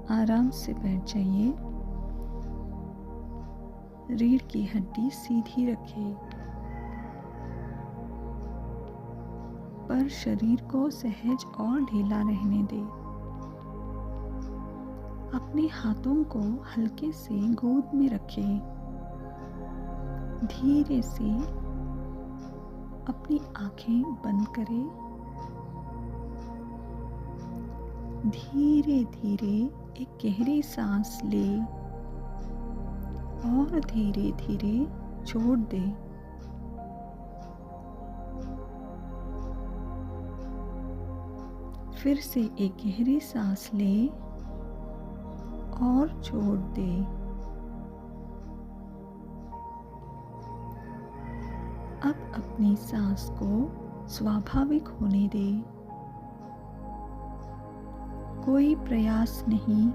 आराम से बैठ जाइए। रीढ़ की हड्डी सीधी रखें, पर शरीर को सहज और ढीला रहने दें। अपने हाथों को हल्के से गोद में रखें। धीरे से अपनी आंखें बंद करें। धीरे धीरे एक गहरी सांस लें और धीरे धीरे छोड़ दें। फिर से एक गहरी सांस लें और छोड़ दें। अब अपनी सांस को स्वाभाविक होने दें। कोई प्रयास नहीं,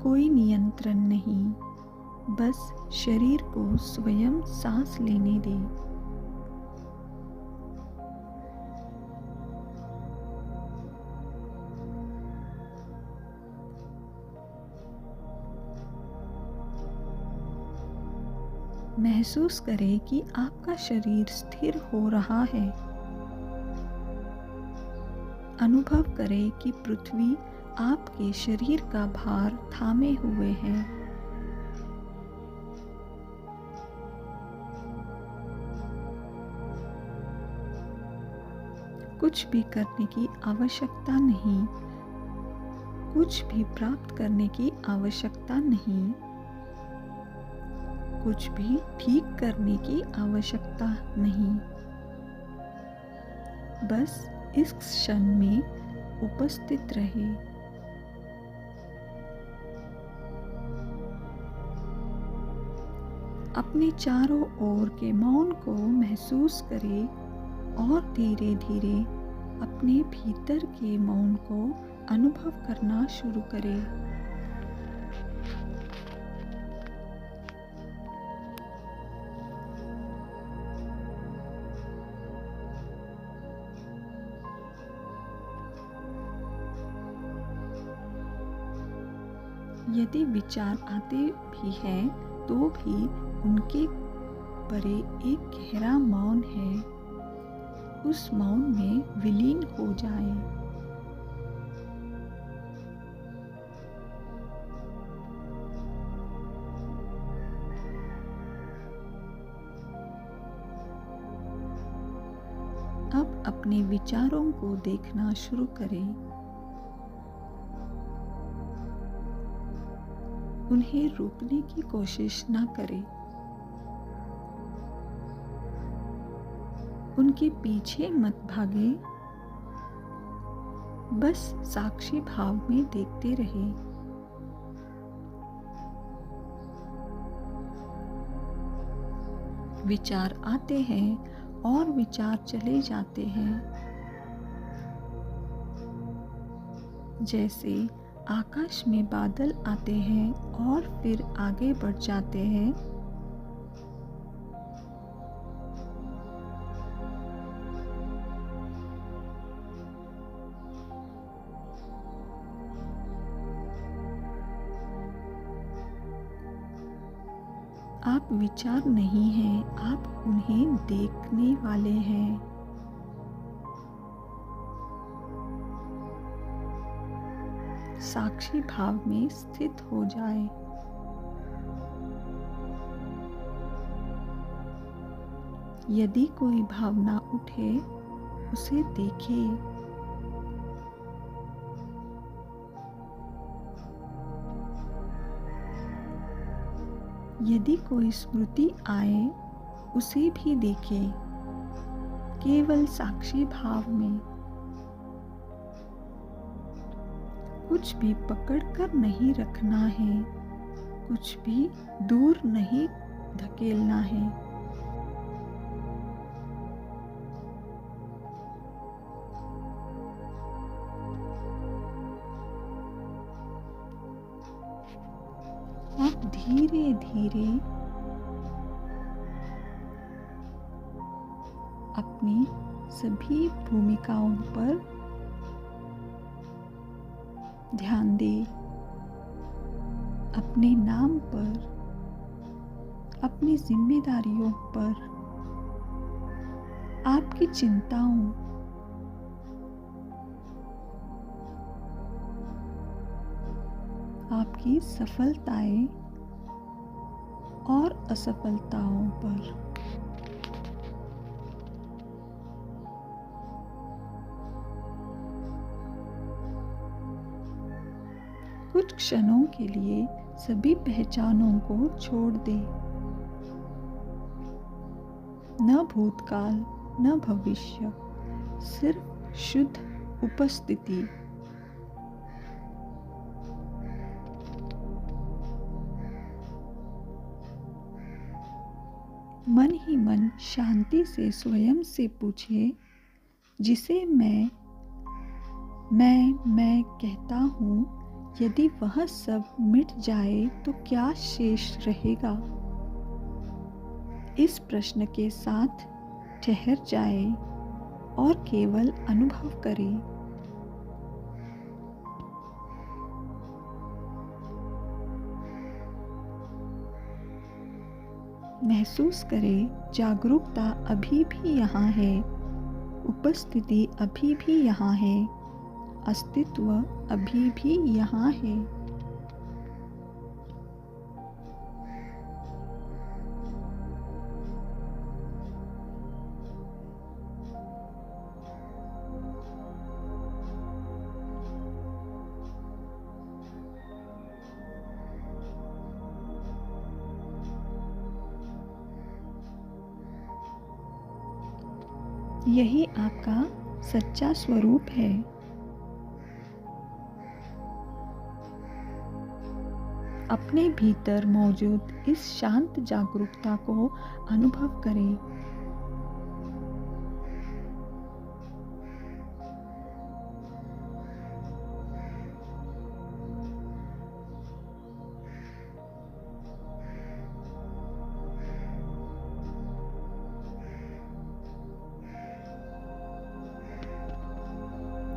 कोई नियंत्रण नहीं, बस शरीर को स्वयं सांस लेने दें। महसूस करें कि आपका शरीर स्थिर हो रहा है। अनुभव करें कि पृथ्वी आपके शरीर का भार थामे हुए है। कुछ भी करने की आवश्यकता नहीं, कुछ भी प्राप्त करने की आवश्यकता नहीं, कुछ भी ठीक करने की आवश्यकता नहीं। बस इस क्षण में उपस्थित रहे। अपने चारों ओर के मौन को महसूस करें और धीरे धीरे अपने भीतर के मौन को अनुभव करना शुरू करें। यदि विचार आते भी हैं तो भी उनके परे एक गहरा मौन है। उस मौन में विलीन हो जाएं। अब अपने विचारों को देखना शुरू करें। उन्हें रोकने की कोशिश ना करें। उनके पीछे मत भागें, बस साक्षी भाव में देखते रहें। विचार आते हैं और विचार चले जाते हैं। जैसे आकाश में बादल आते हैं और फिर आगे बढ़ जाते हैं। आप विचार नहीं हैं, आप उन्हें देखने वाले हैं। साक्षी भाव में स्थित हो जाए। यदि कोई भावना उठे, उसे देखें। यदि कोई स्मृति आए, उसे भी देखें, केवल साक्षी भाव में। कुछ भी पकड़ कर नहीं रखना है, कुछ भी दूर नहीं धकेलना है। अब धीरे धीरे अपनी सभी भूमिकाओं पर ध्यान दें। अपने नाम पर, अपनी जिम्मेदारियों पर, आपकी चिंताओं, आपकी सफलताएं और असफलताओं पर। कुछ क्षणों के लिए सभी पहचानों को छोड़ दे। न भूतकाल, न भविष्य, सिर्फ शुद्ध उपस्थिति। मन ही मन शांति से स्वयं से पूछिए, जिसे मैं कहता हूँ, यदि वह सब मिट जाए तो क्या शेष रहेगा? इस प्रश्न के साथ ठहर जाए और केवल अनुभव करें। महसूस करें, जागरूकता अभी भी यहाँ है, उपस्थिति अभी भी यहाँ है, अस्तित्व अभी भी यहाँ है। यही आपका सच्चा स्वरूप है। अपने भीतर मौजूद इस शांत जागरूकता को अनुभव करें।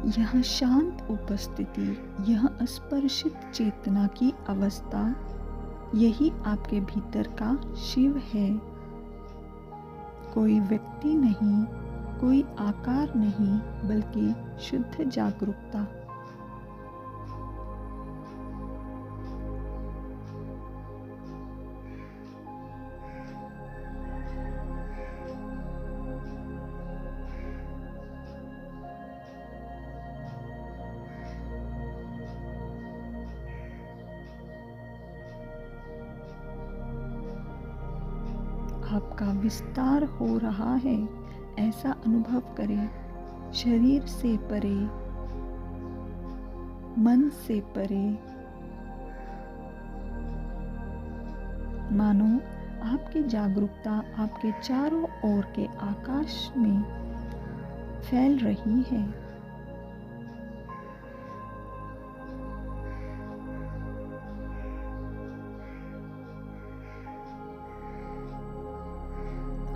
यह शांत उपस्थिति, यह स्पर्शित चेतना की अवस्था, यही आपके भीतर का शिव है। कोई व्यक्ति नहीं, कोई आकार नहीं, बल्कि शुद्ध जागरूकता। आपका विस्तार हो रहा है, ऐसा अनुभव करें। शरीर से परे, मन से परे, मानो आपकी जागरूकता आपके चारों ओर के आकाश में फैल रही है।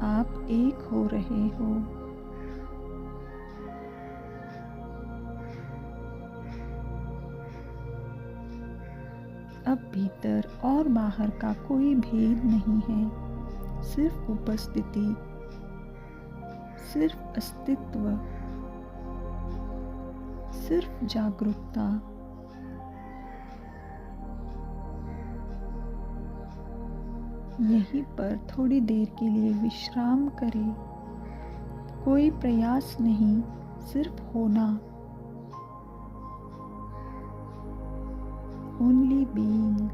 आप एक हो रहे हो। अब भीतर और बाहर का कोई भेद नहीं है, सिर्फ उपस्थिति, सिर्फ अस्तित्व, सिर्फ जागरूकता। यहीं पर थोड़ी देर के लिए विश्राम करें। कोई प्रयास नहीं, सिर्फ होना। Only being.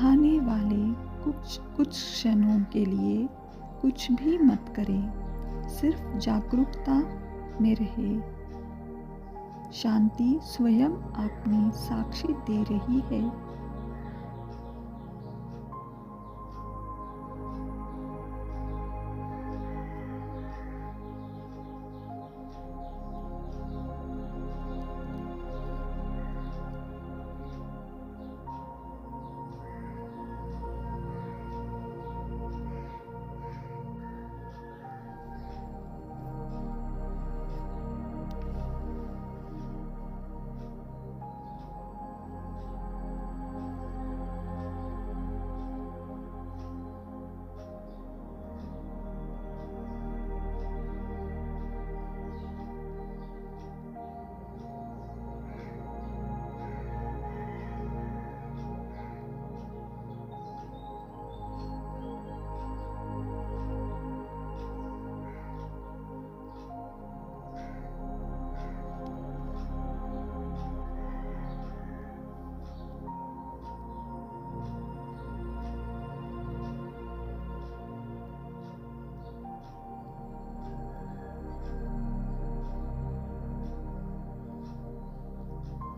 आने वाले कुछ क्षणों के लिए कुछ भी मत करें, सिर्फ जागरूकता में रहे। शांति स्वयं अपनी साक्षी दे रही है।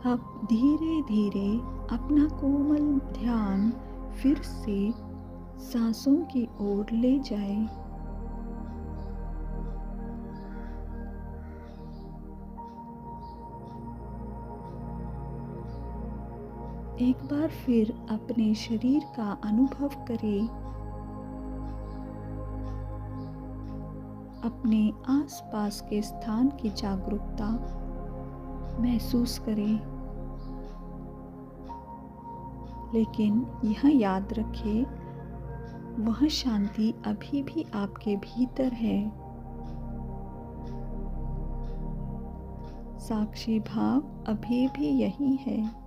अब धीरे धीरे अपना कोमल ध्यान फिर से सांसों की ओर ले जाएं। एक बार फिर अपने शरीर का अनुभव करें। अपने आसपास के स्थान की जागरूकता महसूस करें। लेकिन यह याद रखें, वह शांति अभी भी आपके भीतर है। साक्षी भाव अभी भी यही है।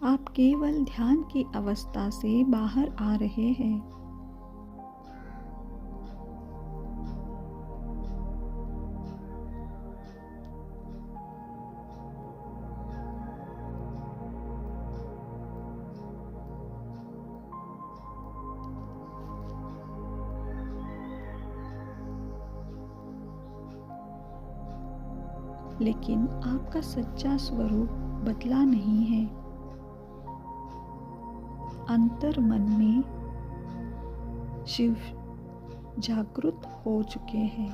आप केवल ध्यान की अवस्था से बाहर आ रहे हैं। लेकिन आपका सच्चा स्वरूप बदला नहीं है। अंतर मन में शिव जागृत हो चुके हैं।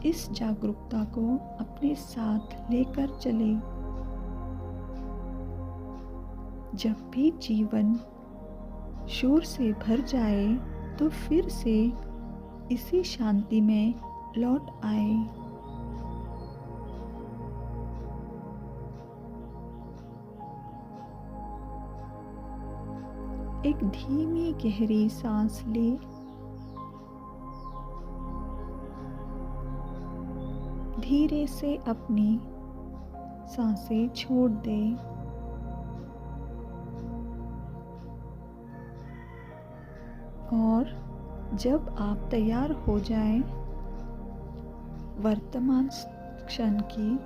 इस जागरूकता को अपने साथ लेकर चले। जब भी जीवन शोर से भर जाए तो फिर से इसी शांति में लौट आए। एक धीमी गहरी सांस ले। धीरे से अपनी सांसें छोड़ दे। और जब आप तैयार हो जाएं, वर्तमान क्षण की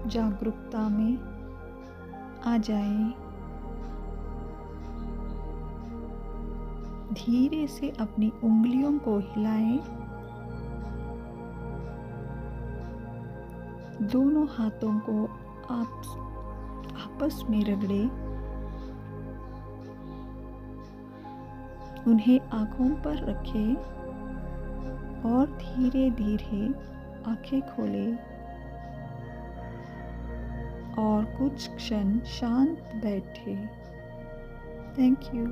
जागरूकता में आ जाएं। धीरे से अपनी उंगलियों को हिलाएं। दोनों हाथों को आप आपस में रगड़ें। उन्हें आँखों पर रखें और धीरे धीरे आँखें खोलें और कुछ क्षण शांत बैठे। Thank you.